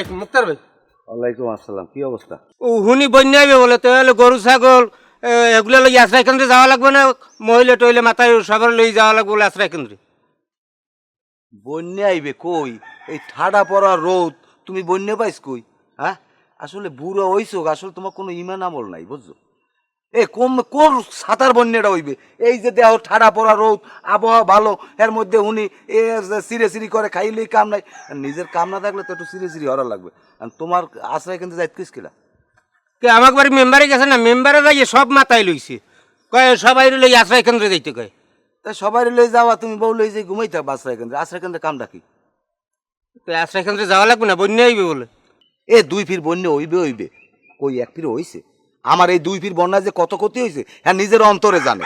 আলাইকুম মুক্তার ভাই। ওয়ালাইকুম আসসালাম। কি অবস্থা? ও হুনি বন্যা আইবে বলে, তাহলে গরু ছাগল এগুলো লই আশ্রয় কেন্দ্রে যাওয়া লাগবে না? মহিলা টইলে মাথায় সবার লই যাওয়া লাগবে বলে আশ্রয় কেন্দ্রে? বন্যা আইবে কই? এই ঠাডা পড়া রোদ, তুমি বন্যা পাইছ কই? হ্যাঁ, আসলে বুড়ো হইছো, আসলে তোমার কোনো ইমান আমল নাই, বুঝছো? কোন সাঁতার বন্যাটা হইবে? এই যে দেহ ঠাডা পড়া রোদ, আবহাওয়া ভালো, এর মধ্যে উনি সিরে সিরি করে খাইলেই কাম নাই। নিজের কাম না থাকলে তো একটু সিরে সিরি হরা লাগবে। আর তোমার আশ্রয় কেন্দ্রে যাইত কিস কিলা? কে আমার বাড়ি মেম্বারে গেছে না, মেম্বারে যাইয়ে সব মাথায় লইছে, কয় সবাই লই আশ্রয় কেন্দ্রে যাইতে কয়। তা সবাই লই যাওয়া, তুমি বউ লই যে ঘুমাই থাকবা আশ্রয় কেন্দ্রে। আশ্রয় কেন্দ্রে কামটা কি? তো আশ্রয় কেন্দ্রে যাওয়া লাগবে না, বন্যা আইবে বলে? দুই ফির বন্যা হইবে হইবে, কই এক ফির হইছে? আমার এই দুই ফির বন্যায় যে কত ক্ষতি হয়েছে হ্যাঁ নিজের অন্তরে জানে।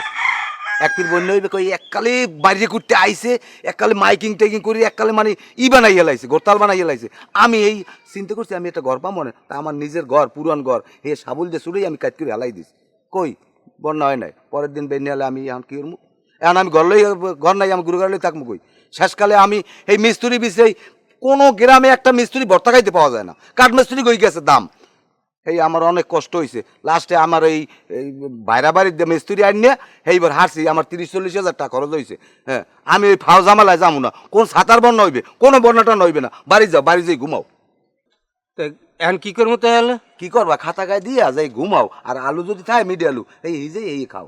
এক ফির বন্যা হইবে কই, এককালে বাইরে করতে আইছে, এককালে মাইকিং টেকিং করি, এককালে মানে বানাইয়া লাইছে, গোরতাল বানাইয়া লাইছে। আমি এই চিন্তা করছি আমি একটা ঘর পাবো না, তা আমার নিজের ঘর, পুরান ঘর, সাবুল দিয়ে ছুড়েই আমি কাজ করে হেলাই দিছি। কই বন্যা হয় নাই, পরের দিন বেরিয়ে হলে আমি এখন কি করবো? এখন আমি ঘর নাই, আমি গুরু ঘর লই থাকবো কই? শেষকালে আমি এই মিস্ত্রি বিষয়, কোনো গ্রামে একটা মিস্ত্রি ভর্তা খাইতে পাওয়া যায় না, কাঠ মিস্ত্রি কই গেছে দাম। আমার অনেক কষ্ট হয়েছে, লাস্টে আমার এই বাইরা বাড়ির যে মিস্ত্রি আইন নিয়ে এইবার হারছি, আমার 30-40 হাজার টাকা খরচ হয়েছে। হ্যাঁ, আমি ওই ফাও জামালায় যাবো না, কোন সাঁতার বন্যা হইবে, কোনো বন্যাটা নইবে না। বাড়ি যাও, বাড়ি যাই ঘুমাও। এখন কি করবো তাহলে? কি করবা? খাতা গায়ে দিয়া যাই ঘুমাও, আর আলু যদি থাকে মিডি আলু এই খাও।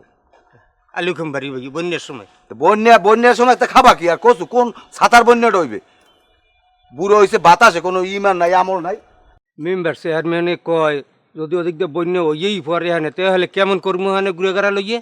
আলু খাম বাড়ি বন্যার সময়? বন্যার সময় তা খাবা কি? আর কচু কোন সাঁতার বন্যাটা হইবে? বুড়ো হয়েছে, বাতাসে কোনো ইমান নাই, আমল নাই। মেম্বার চেয়ারম্যানে কয় যদি ওদিক দিয়ে বন্যা হইয়েই পরে হানে, তাহলে কেমন করবো হানে ঘুরে গেড়া লইয়ে?